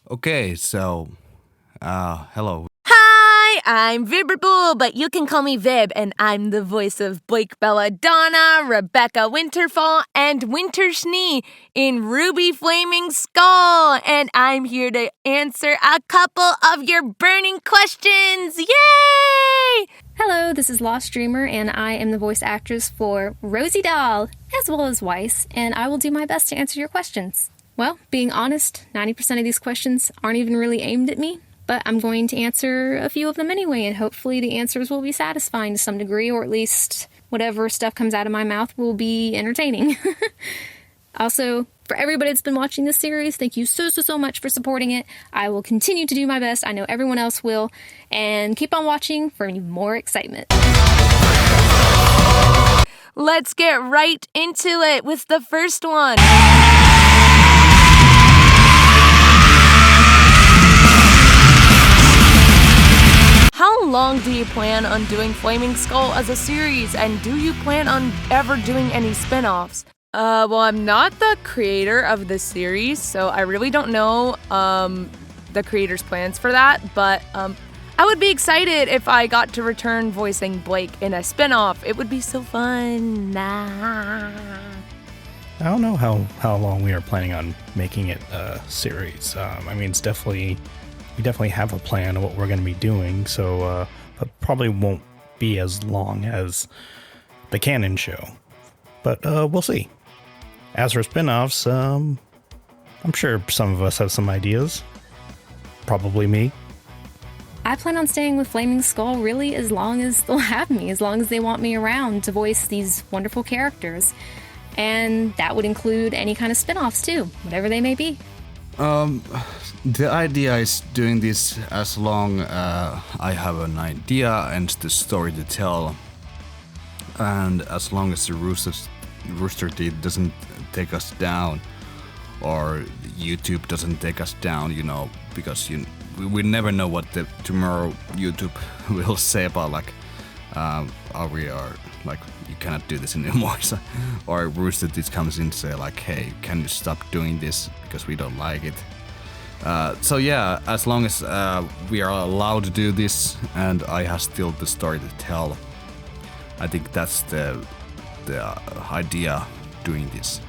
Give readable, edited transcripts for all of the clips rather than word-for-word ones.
Okay, so, hello. Hi, I'm Vibberbull, but you can call me Vib, and I'm the voice of Blake Belladonna, Rebecca Winterfall, and Winter Schnee in RWBY Flaming Skull, and I'm here to answer a couple of your burning questions. Yay! Hello, this is Lost Dreamer, and I am the voice actress for Rosie Doll, as well as Weiss, and I will do my best to answer your questions. Well, being honest, 90% of these questions aren't even really aimed at me, but I'm going to answer a few of them anyway, and hopefully the answers will be satisfying to some degree, or at least whatever stuff comes out of my mouth will be entertaining. Also, for everybody that's been watching this series, thank you so much for supporting it. I will continue to do my best. I know everyone else will. And keep on watching for more excitement. Let's get right into it with the first one. How long do you plan on doing Flaming Skull as a series, and do you plan on ever doing any spin-offs? Well, I'm not the creator of the series, so I really don't know the creator's plans for that, but I would be excited if I got to return voicing Blake in a spin-off. It would be so fun. I don't know how long we are planning on making it a series. I mean, we definitely have a plan of what we're going to be doing, so it probably won't be as long as the Canon show. But we'll see. As for spin-offs, I'm sure some of us have some ideas. Probably me. I plan on staying with Flaming Skull really as long as they'll have me, as long as they want me around to voice these wonderful characters. And that would include any kind of spin-offs too, whatever they may be. The idea is doing this as long I have an idea and the story to tell, and as long as the Rooster Teeth doesn't take us down, or YouTube doesn't take us down, because we never know what tomorrow YouTube will say about you cannot do this anymore, so, or Rooster Teeth comes in to say hey, can you stop doing this because we don't like it. So yeah, as long as we are allowed to do this and I have still the story to tell, I think that's the idea doing this.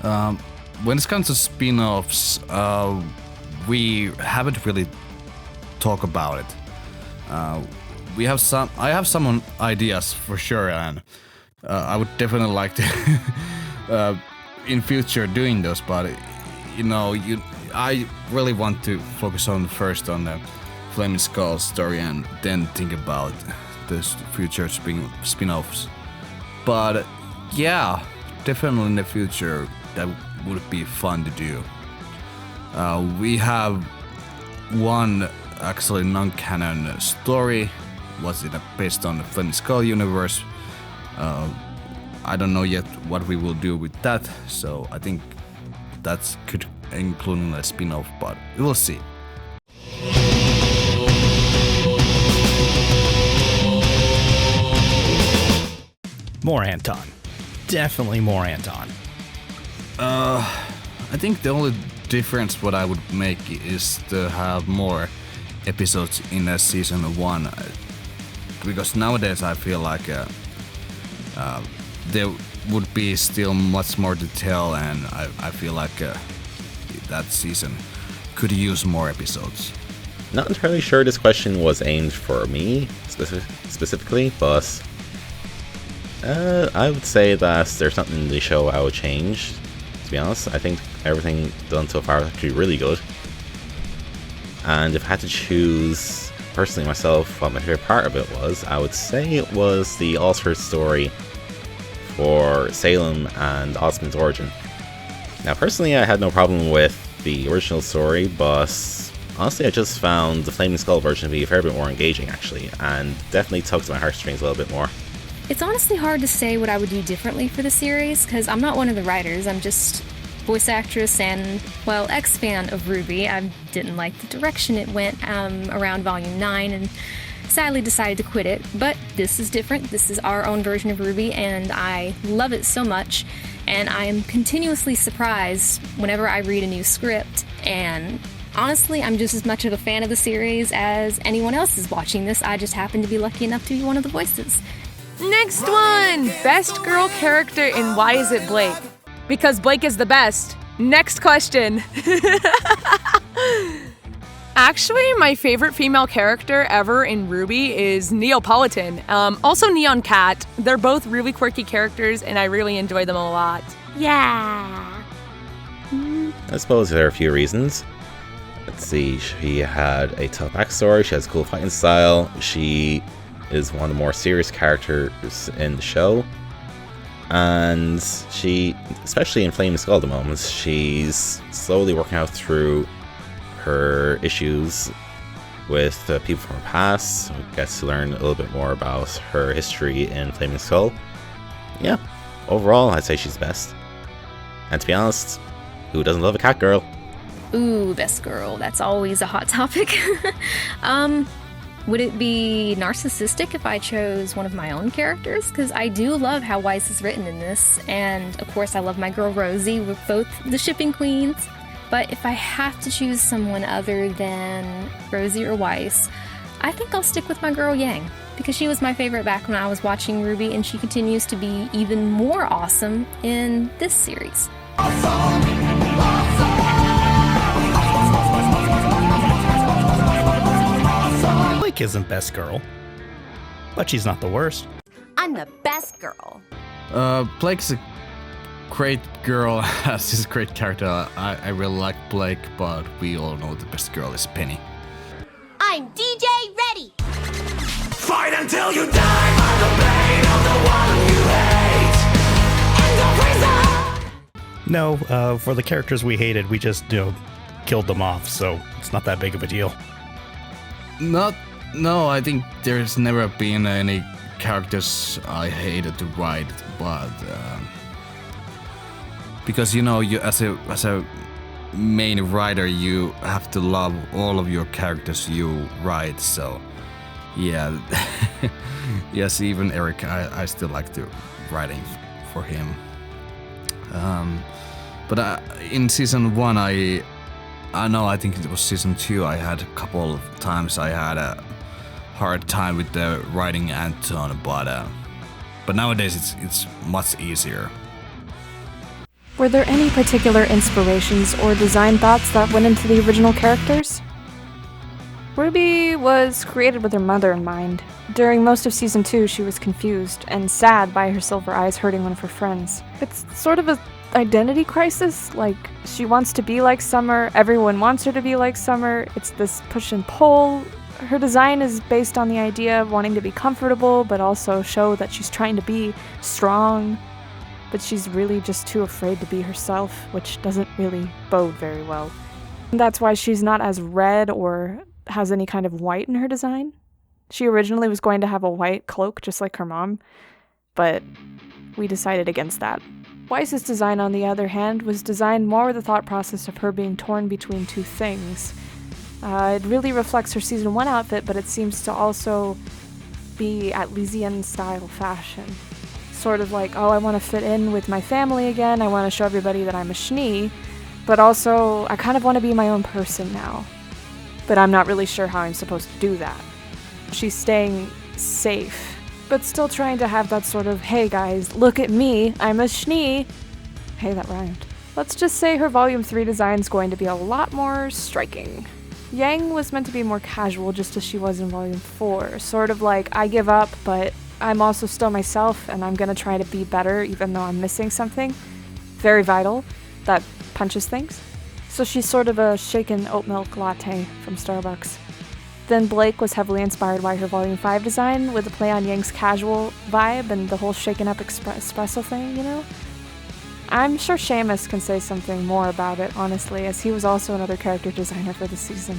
When it comes to spin-offs, we haven't really talked about it. I have some ideas for sure, and I would definitely like to in future doing those, but I really want to focus on the Flaming Skull story and then think about the future spin-offs. But yeah, definitely in the future that would be fun to do. We have one actually non-canon story. Was it based on the Flaming Skull universe? I don't know yet what we will do with that, so I think that could include a spin-off, but we will see. More Anton. Definitely more Anton. I think the only difference what I would make is to have more episodes in a season 1, because nowadays I feel like there would be still much more to tell, and I feel like that season could use more episodes. Not entirely sure this question was aimed for me specifically, but I would say that there's something in the show I would change. To be honest, I think everything done so far is actually really good. And if I had to choose personally myself what my favorite part of it was, I would say it was the altered story for Salem and Osmond's origin. Now personally I had no problem with the original story, but honestly I just found the Flaming Skull version to be a fair bit more engaging actually, and definitely tugs at my heartstrings a little bit more. It's honestly hard to say what I would do differently for the series, because I'm not one of the writers. I'm just voice actress and, well, ex-fan of RWBY. I didn't like the direction it went around Volume 9 and sadly decided to quit it. But this is different. This is our own version of RWBY, and I love it so much. And I am continuously surprised whenever I read a new script And honestly, I'm just as much of a fan of the series as anyone else is watching this. I just happen to be lucky enough to be one of the voices. Next one! Best girl character in Why Is It Blake? Because Blake is the best. Next question. Actually, my favorite female character ever in RWBY is Neapolitan. Also Neon Cat. They're both really quirky characters, and I really enjoy them a lot. Yeah. I suppose there are a few reasons. Let's see, she had a tough backstory, she has a cool fighting style, she is one of the more serious characters in the show, and she, especially in Flaming Skull at the moment, she's slowly working out through her issues with people from her past, so gets to learn a little bit more about her history in Flaming Skull. Yeah, overall I'd say she's the best. And to be honest, who doesn't love a cat girl? Ooh, best girl. That's always a hot topic. Would it be narcissistic if I chose one of my own characters? Because I do love how Weiss is written in this, and of course I love my girl Rosie with both the shipping queens. But if I have to choose someone other than Rosie or Weiss, I think I'll stick with my girl Yang, because she was my favorite back when I was watching RWBY, and she continues to be even more awesome in this series. Blake isn't best girl, but she's not the worst. I'm the best girl. Blake's a great girl. She's a great character. I really like Blake, but we all know the best girl is Penny. I'm DJ Ready. Fight until you die by the pain of the one you hate. And don't freeze up. No, for the characters we hated, we just, killed them off, so it's not that big of a deal. No, I think there's never been any characters I hated to write, but because you as a main writer, you have to love all of your characters you write. So yeah, yes, even Eric, I still like to writing for him. But in season 1, I think it was season 2, I had a couple of times I had a hard time with the writing Anton, but nowadays it's much easier. Were there any particular inspirations or design thoughts that went into the original characters? RWBY was created with her mother in mind. During most of season 2, she was confused and sad by her silver eyes hurting one of her friends. It's sort of a identity crisis, like she wants to be like Summer, everyone wants her to be like Summer, it's this push and pull. Her design is based on the idea of wanting to be comfortable, but also show that she's trying to be strong, but she's really just too afraid to be herself, which doesn't really bode very well. And that's why she's not as red or has any kind of white in her design. She originally was going to have a white cloak just like her mom, but we decided against that. Weiss's design, on the other hand, was designed more with the thought process of her being torn between two things. It really reflects her season 1 outfit, but it seems to also be Atlesian style fashion. Sort of like, I want to fit in with my family again, I want to show everybody that I'm a schnee, but also I kind of want to be my own person now. But I'm not really sure how I'm supposed to do that. She's staying safe, but still trying to have that sort of, hey guys, look at me, I'm a schnee. Hey, that rhymed. Let's just say her Volume 3 design's going to be a lot more striking. Yang was meant to be more casual, just as she was in Volume 4. Sort of like, I give up, but I'm also still myself, and I'm gonna try to be better even though I'm missing something very vital that punches things. So she's sort of a shaken oat milk latte from Starbucks. Then Blake was heavily inspired by her Volume 5 design, with a play on Yang's casual vibe and the whole shaken up espresso thing, I'm sure Seamus can say something more about it, honestly, as he was also another character designer for the season.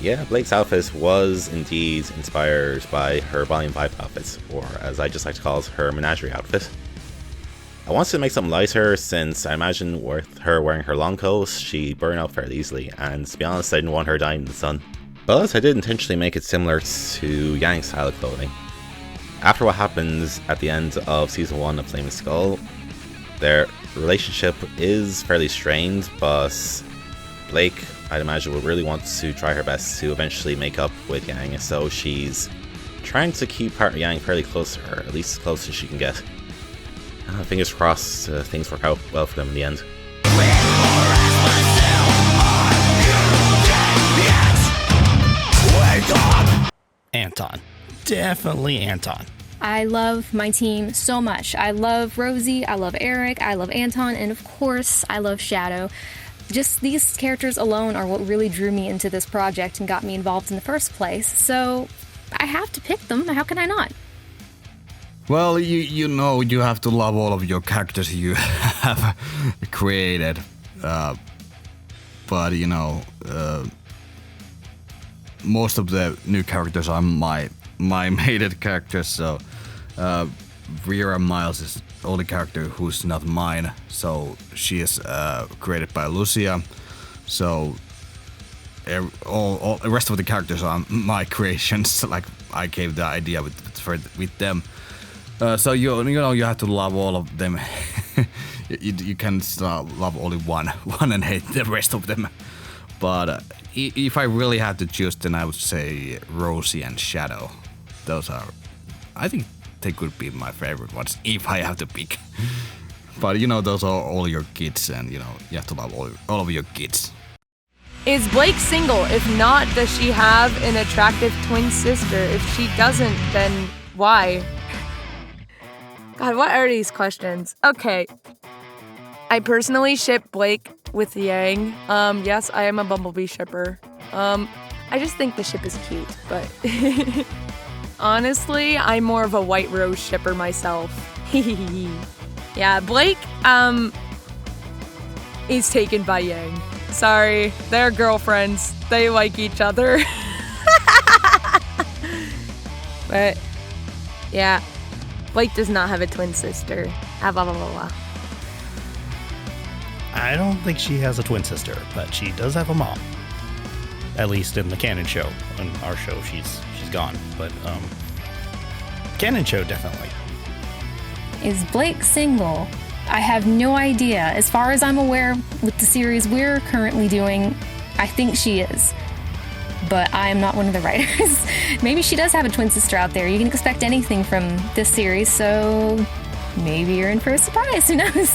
Yeah, Blake's outfit was indeed inspired by her Volume 5 outfits, or as I just like to call it, her menagerie outfit. I wanted to make something lighter, since I imagine with her wearing her long coat, she'd burn out fairly easily, and to be honest, I didn't want her dying in the sun. But I did intentionally make it similar to Yang's style of clothing. After what happens at the end of Season 1 of Flaming Skull, their relationship is fairly strained, but Blake, I'd imagine, would really want to try her best to eventually make up with Yang, so she's trying to keep partner Yang fairly close to her, at least as close as she can get. Fingers crossed things work out well for them in the end. Anton. Definitely Anton. I love my team so much. I love Rosie, I love Eric, I love Anton, and of course, I love Shadow. Just these characters alone are what really drew me into this project and got me involved in the first place, so I have to pick them. How can I not? Well, you know you have to love all of your characters you have created, but you know, most of the new characters are my made characters. So Vera Miles is the only character who's not mine. So she is created by Lucia. So all the rest of the characters are my creations. Like I gave the idea with them. So you know you have to love all of them. you can love only one and hate the rest of them. But if I really had to choose, then I would say Rosie and Shadow. Those are, I think they could be my favorite ones if I have to pick. But you know, those are all your kids, and you know you have to love all of your kids. Is Blake single? If not, does she have an attractive twin sister? If she doesn't, then why? God, what are these questions? Okay. I personally ship Blake with Yang. Yes, I am a Bumblebee shipper. I just think the ship is cute, but honestly, I'm more of a White Rose shipper myself. Yeah, Blake, is taken by Yang. Sorry, they're girlfriends. They like each other. But, yeah, Blake does not have a twin sister. Blah, blah, blah, blah. I don't think she has a twin sister, but she does have a mom. At least in the Canon show. On our show, she's gone. But Canon show, definitely. Is Blake single? I have no idea. As far as I'm aware, with the series we're currently doing, I think she is. But I am not one of the writers. Maybe she does have a twin sister out there. You can expect anything from this series, so maybe you're in for a surprise. Who knows?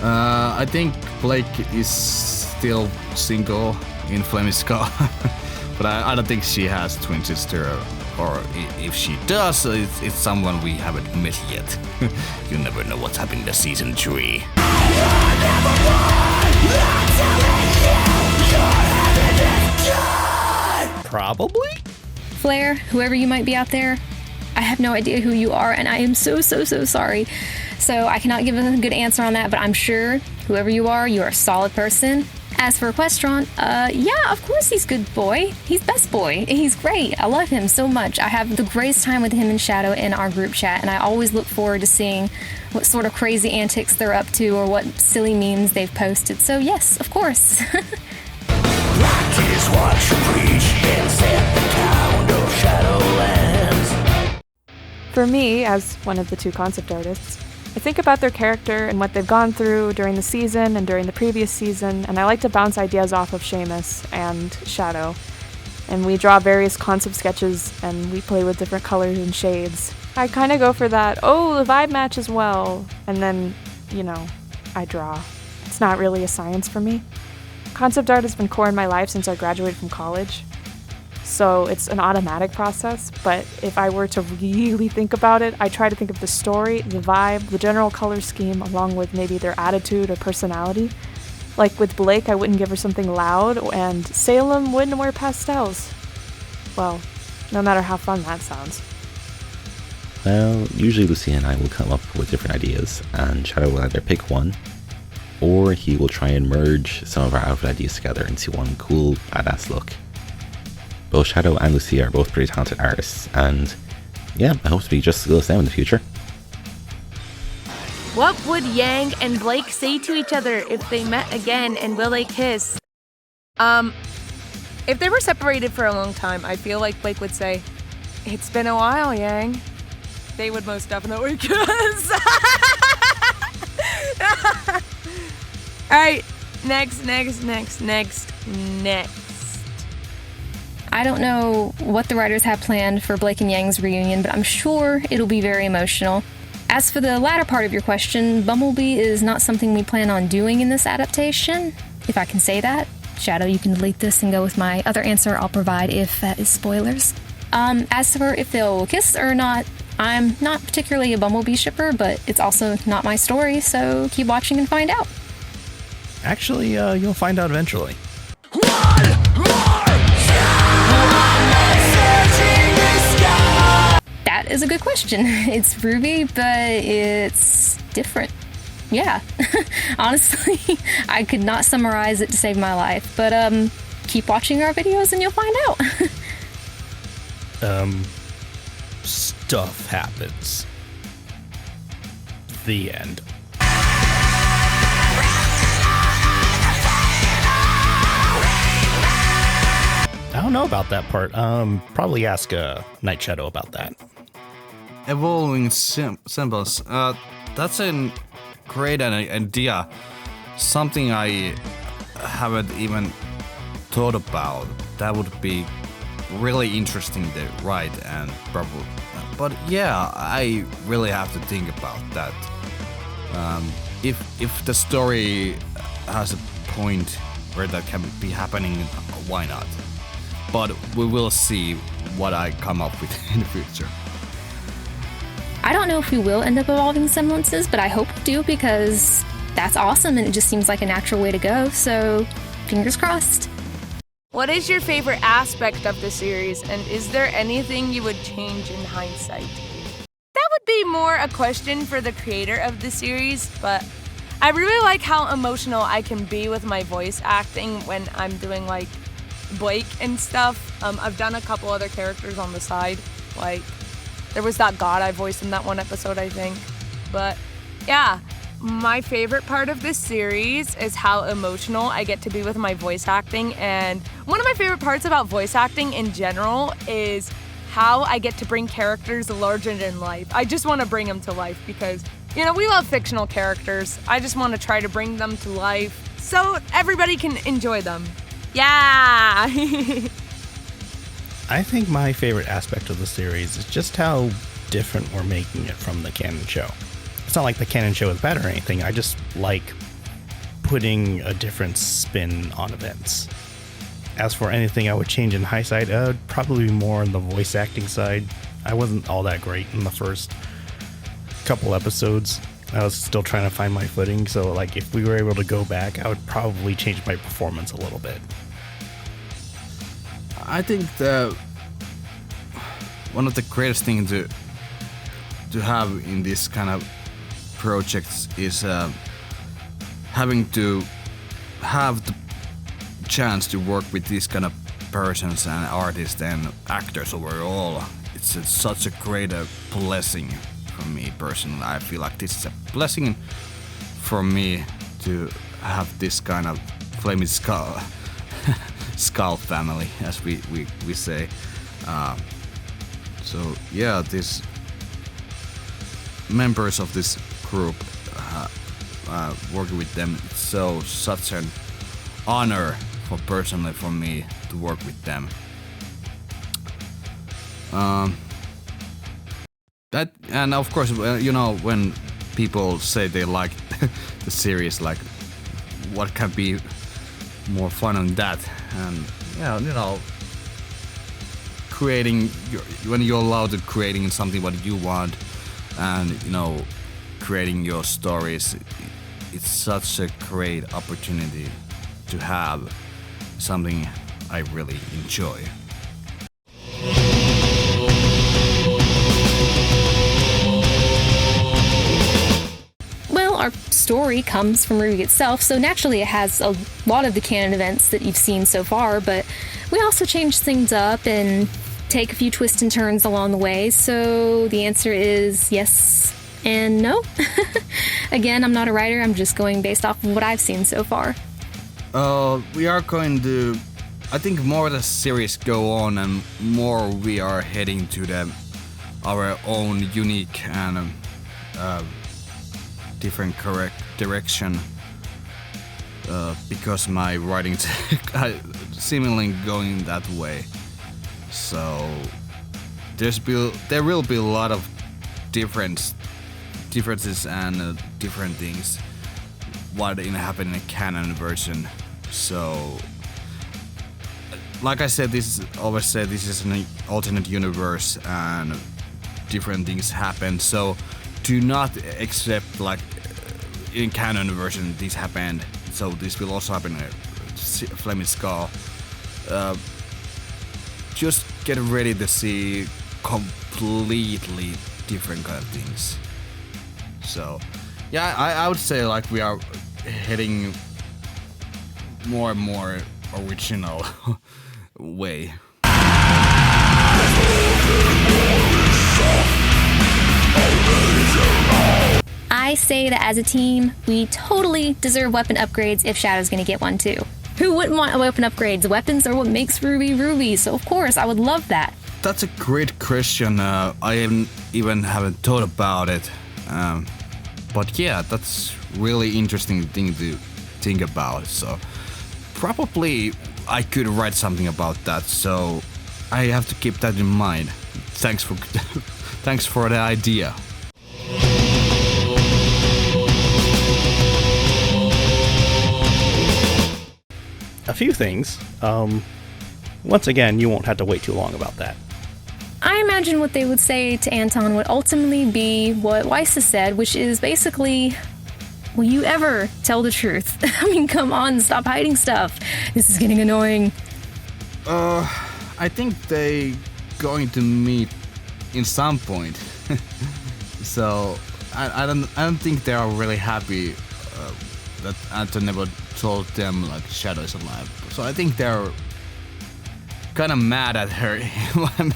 I think Blake is still single in Flaming Skull, but I don't think she has a twin sister, or if she does, it's someone we haven't met yet. You never know what's happening in season 3. Probably? Flair, whoever you might be out there, I have no idea who you are, and I am so sorry. So I cannot give a good answer on that, but I'm sure whoever you are a solid person. As for Equestron, yeah, of course he's good boy. He's best boy. He's great. I love him so much. I have the greatest time with him and Shadow in our group chat, and I always look forward to seeing what sort of crazy antics they're up to or what silly memes they've posted. So yes, of course. Practice what you preach and set the count of Shadowlands. For me, as one of the two concept artists, I think about their character and what they've gone through during the season and during the previous season, and I like to bounce ideas off of Seamus and Shadow. And we draw various concept sketches, and we play with different colors and shades. I kind of go for that, oh, the vibe matches well, and then, you know, I draw. It's not really a science for me. Concept art has been core in my life since I graduated from college. So it's an automatic process, but if I were to really think about it, I try to think of the story, the vibe, the general color scheme, along with maybe their attitude or personality. Like with Blake, I wouldn't give her something loud, and Salem wouldn't wear pastels. Well, no matter how fun that sounds. Well, usually Lucy and I will come up with different ideas, and Shadow will either pick one, or he will try and merge some of our outfit ideas together into one cool, badass look. Both Shadow and Lucy are both pretty talented artists, and yeah, I hope to be just as good as them in the future. What would Yang and Blake say to each other if they met again, and will they kiss? If they were separated for a long time, I feel like Blake would say, "It's been a while, Yang." They would most definitely kiss. Alright, Next. I don't know what the writers have planned for Blake and Yang's reunion, but I'm sure it'll be very emotional. As for the latter part of your question, Bumblebee is not something we plan on doing in this adaptation, if I can say that. Shadow, you can delete this and go with my other answer I'll provide if that is spoilers. As for if they'll kiss or not, I'm not particularly a Bumblebee shipper, but it's also not my story, so keep watching and find out. Actually, you'll find out eventually. That is a good question. It's RWBY, but it's different. Yeah. Honestly, I could not summarize it to save my life, but keep watching our videos and you'll find out. Stuff happens. The end. I don't know about that part. Probably ask Night Shadow about that. Evolving symbols. That's a great idea. Something I haven't even thought about. That would be really interesting to write and probably. But yeah, I really have to think about that. If the story has a point where that can be happening, why not? But we will see what I come up with in the future. I don't know if we will end up evolving semblances, but I hope we do because that's awesome and it just seems like a natural way to go, so fingers crossed. What is your favorite aspect of the series, and is there anything you would change in hindsight? That would be more a question for the creator of the series, but I really like how emotional I can be with my voice acting when I'm doing like Blake and stuff. I've done a couple other characters on the side, like there was that god I voiced in that one episode, I think. But yeah, my favorite part of this series is how emotional I get to be with my voice acting, and one of my favorite parts about voice acting in general is how I get to bring characters larger than life. I just want to bring them to life because, you know, we love fictional characters. I just want to try to bring them to life so everybody can enjoy them. Yeah! I think my favorite aspect of the series is just how different we're making it from the Canon show. It's not like the Canon show is bad or anything, I just like putting a different spin on events. As for anything I would change in hindsight, probably more on the voice acting side. I wasn't all that great in the first couple episodes. I was still trying to find my footing, so like if we were able to go back, I would probably change my performance a little bit. I think one of the greatest things to have in this kind of projects is having to have the chance to work with these kind of persons and artists and actors overall. It's such a great blessing for me personally. I feel like this is a blessing for me to have this kind of flaming skull family, as we say. So yeah, these members of this group, working with them, it's such an honor personally for me to work with them. That, and of course, you know, when people say they like the series, like what can be more fun than that? And yeah, you know, when you're allowed to creating something what you want, and you know, creating your stories, it's such a great opportunity to have something I really enjoy. Well, our story comes from RWBY itself, so naturally it has a lot of the canon events that you've seen so far, but we also change things up and take a few twists and turns along the way, so the answer is yes and no. Again, I'm not a writer, I'm just going based off of what I've seen so far. We are going to, I think more the series go on and more we are heading to our own unique and different correct direction. because my writing seemingly going that way. So there will be a lot of differences and different things what happen in a canon version. So, like I said, this is an alternate universe and different things happen. So, do not accept like in canon version this happened. So this will also happen in Flaming Skull. Just get ready to see completely different kind of things. So, yeah, I would say like we are heading more and more original way. I say that as a team, we totally deserve weapon upgrades if Shadow's gonna get one too. Who wouldn't want weapon upgrades? Weapons are what makes RWBY RWBY, so of course I would love that. That's a great question. I haven't thought about it. But yeah, that's really interesting thing to think about. So probably I could write something about that. So I have to keep that in mind. Thanks for the idea. A few things. Once again, you won't have to wait too long about that. I imagine what they would say to Anton would ultimately be what Weiss has said, which is basically, will you ever tell the truth? I mean, come on, stop hiding stuff. This is getting annoying. I think they going to meet in some point. So I don't think they are really happy that Anton never told them like Shadow is alive. So I think they're kind of mad at her,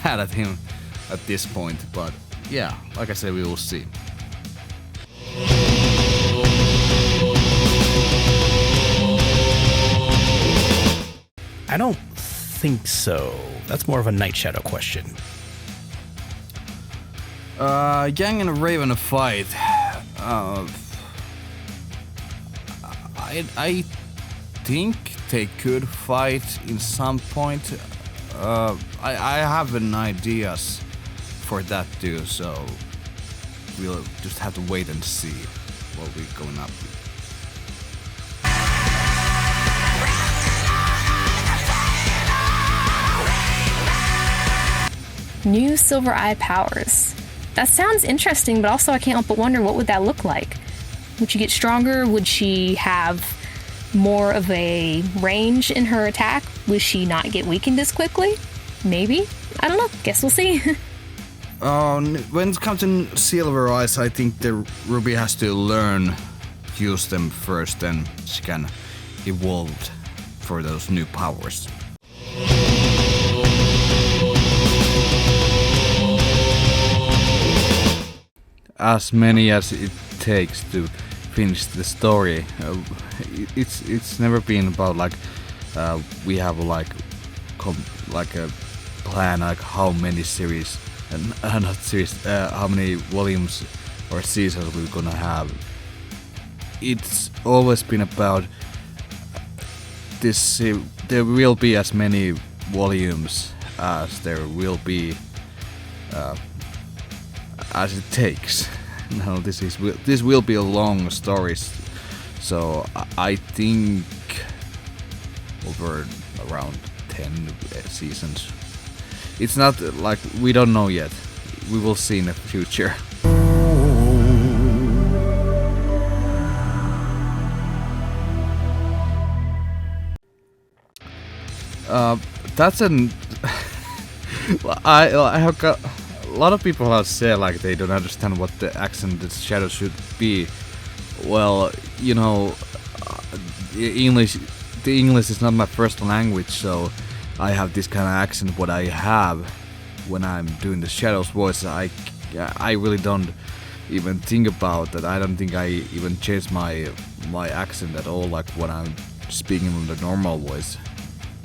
mad at him at this point. But yeah, like I said, we will see. I don't think so. That's more of a Night Shadow question. Yang and Raven fight. I think they could fight in some point. I have an ideas for that too, so we'll just have to wait and see what we're going up with. New Silver Eye powers. That sounds interesting, but also I can't help but wonder what would that look like? Would she get stronger? Would she have more of a range in her attack? Would she not get weakened as quickly? Maybe? I don't know. Guess we'll see. When it comes to Silver Eyes, I think the RWBY has to learn use them first, then she can evolve for those new powers. As many as it takes to finish the story. It's never been about like we have like a plan like how many series and not series how many volumes or seasons we're gonna have. It's always been about this. There will be as many volumes as there will be as it takes. No, this will be a long story, so I think over around 10 seasons. It's not like we don't know yet. We will see in the future. That's an. I have got. A lot of people have said like they don't understand what the accent the Shadow should be. Well, you know, the English is not my first language, so I have this kind of accent what I have when I'm doing the Shadow's voice. I really don't even think about that. I don't think I even change my accent at all, like when I'm speaking in the normal voice.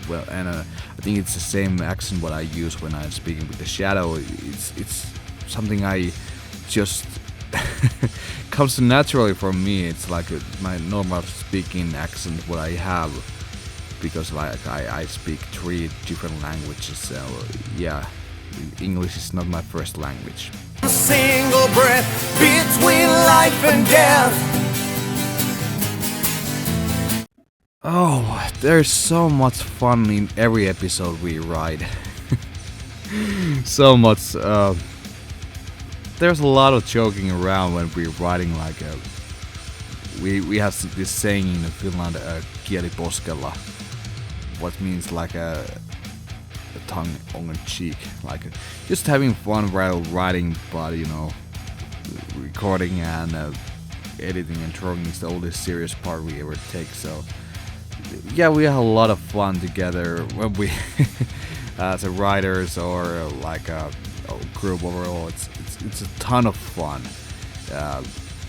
Well, and I think it's the same accent what I use when I'm speaking with the Shadow. It's something I just comes naturally for me. It's like my normal speaking accent what I have, because like I speak 3 different languages. So yeah, English is not my first language. A single breath between life and death. Oh, there's so much fun in every episode we write. So much. There's a lot of joking around when we're writing. Like we have this saying in Finland, kieli poskella, what means like a tongue on cheek, like just having fun while writing, but you know, recording and editing and drawing is the only serious part we ever take. So yeah, we have a lot of fun together when we as a writers or like a group overall. It's a ton of fun.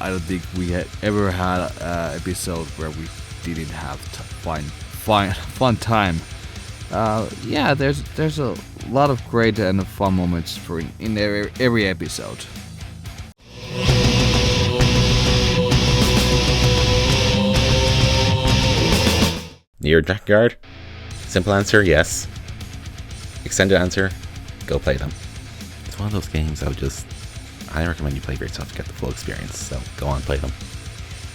I don't think we had ever had an episode where we didn't have fun time. Yeah, there's a lot of great and fun moments in every episode. Near Drakengard? Simple answer, yes. Extended answer, go play them. It's one of those games I recommend you play Great Stuff to get the full experience, so go on, play them.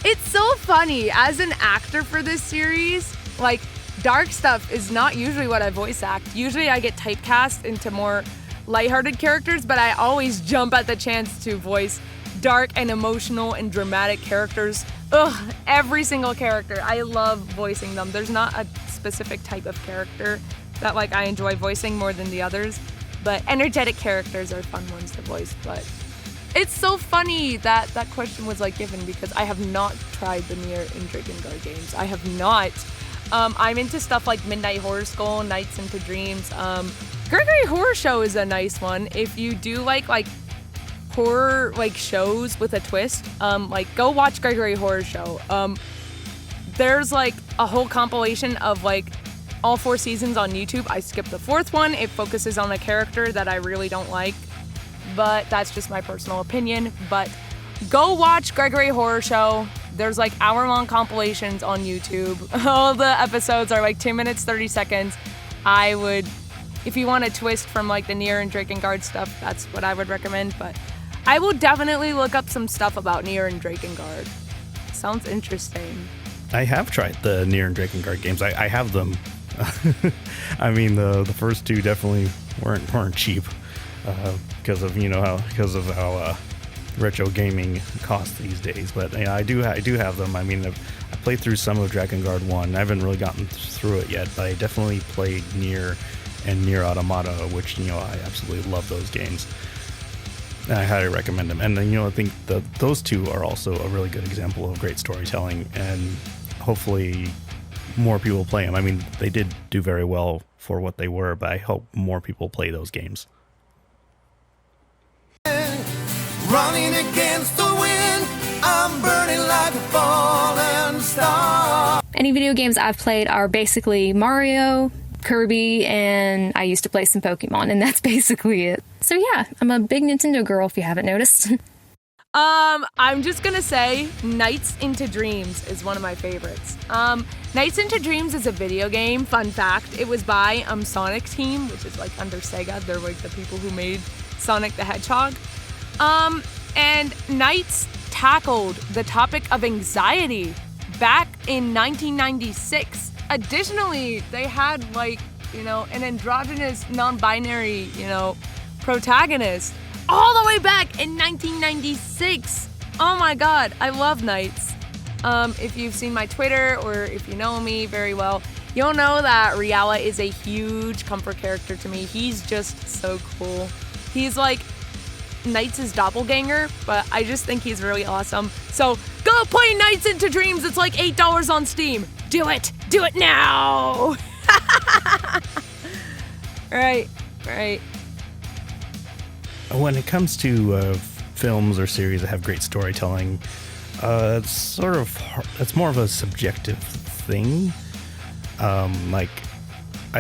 It's so funny, as an actor for this series, like, dark stuff is not usually what I voice act. Usually I get typecast into more lighthearted characters, but I always jump at the chance to voice dark and emotional and dramatic characters. Ugh, every single character. I love voicing them. There's not a specific type of character that like I enjoy voicing more than the others, but energetic characters are fun ones to voice. But it's so funny that that question was like given, because I have not tried the Nier and Drakengard games. I have not. I'm into stuff like Midnight Horror School, Nights into Dreams. Gregory Horror Show is a nice one. If you do like horror like shows with a twist, like go watch Gregory Horror Show. There's like a whole compilation of like all 4 seasons on YouTube. I skipped the 4th one. It focuses on a character that I really don't like, but that's just my personal opinion. But go watch Gregory Horror Show. There's like hour-long compilations on YouTube. All the episodes are like 2 minutes, 30 seconds. I would, if you want a twist from like the Nier and Drakengard stuff, that's what I would recommend. But I will definitely look up some stuff about Nier and Drakengard. Sounds interesting. I have tried the Nier and Drakengard games. I have them. I mean, the first 2 definitely weren't cheap because of how retro gaming costs these days. But yeah, I do have them. I mean, I played through some of Drakengard 1. I haven't really gotten through it yet, but I definitely played Nier and Nier Automata, which I absolutely love those games. I highly recommend them. And I think those 2 are also a really good example of great storytelling, and hopefully more people play them. I mean, they did do very well for what they were, but I hope more people play those games. Running against the wind, I'm burning like a fallen star. Any video games I've played are basically Mario, Kirby, and I used to play some Pokemon, and that's basically it. So yeah, I'm a big Nintendo girl if you haven't noticed. I'm just gonna say Nights into Dreams is one of my favorites. Nights into Dreams is a video game. Fun fact, it was by Sonic Team, which is like under Sega. They're like the people who made Sonic the Hedgehog. And Nights tackled the topic of anxiety back in 1996. Additionally, they had an androgynous, non-binary, protagonist all the way back in 1996. Oh my god, I love Nights. If you've seen my Twitter or if you know me very well, you'll know that Riala is a huge comfort character to me. He's just so cool. He's like Nights' doppelganger, but I just think he's really awesome. So go play Nights into Dreams. It's like $8 on Steam. Do it now. Right. When it comes to films or series that have great storytelling, it's more of a subjective thing. I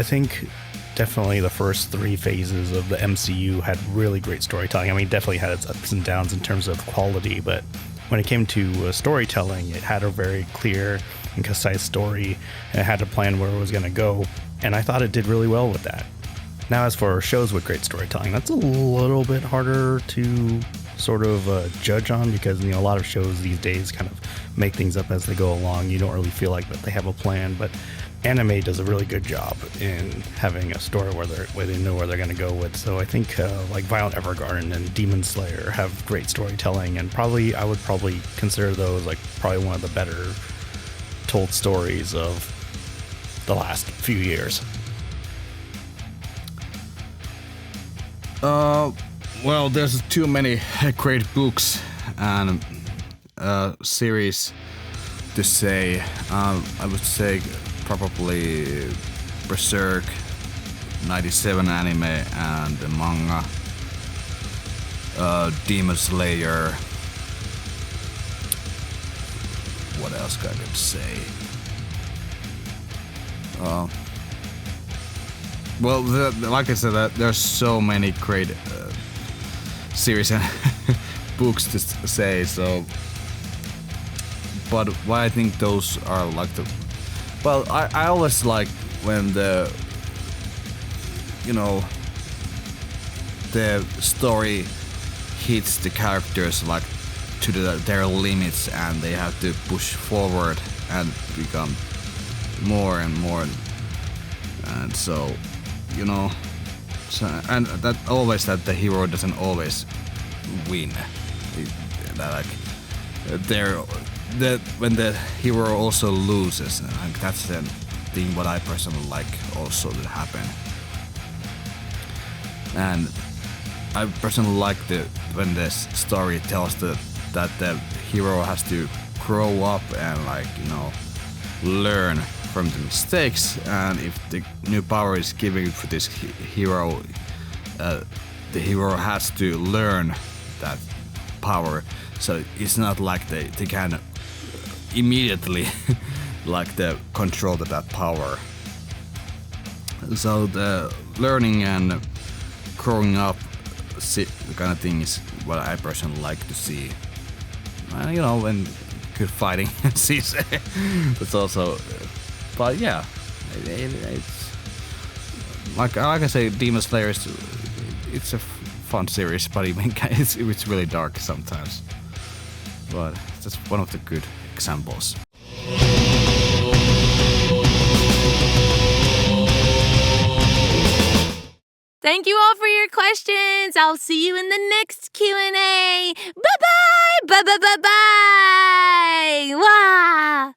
think definitely the first 3 phases of the MCU had really great storytelling. I mean, it definitely had its ups and downs in terms of quality, but when it came to storytelling, it had a very clear and concise story, and it had a plan where it was going to go, and I thought it did really well with that. Now, as for shows with great storytelling, that's a little bit harder to sort of judge on, because a lot of shows these days kind of make things up as they go along. You don't really feel like that they have a plan, but anime does a really good job in having a story where they know where they're going to go with. So I think like Violent Evergarden and Demon Slayer have great storytelling, and I would probably consider those like probably one of the better told stories of the last few years. Well, there's too many great books and series to say. I would say probably Berserk, 97 anime and the manga, Demon Slayer. What else I could say? Well, like I said, there's so many great series and books to say. So, but why I think those are like the. Well, I always like when the story hits the characters like to their limits, and they have to push forward and become more and more, and so and that always that the hero doesn't always win. When the hero also loses, that's the thing what I personally like also to happen. And I personally like when the story tells that the hero has to grow up and learn from the mistakes, and if the new power is given for this hero, the hero has to learn that power. So it's not like they can immediately control that power. So the learning and growing up kind of thing is what I personally like to see. And good fighting scenes. That's also. But yeah, it's like I say, Demon Slayer it's a fun series, but it's really dark sometimes. But that's one of the good examples. Thank you all for your questions. I'll see you in the next Q&A. Bye-bye! Bye-bye-bye-bye! Wah!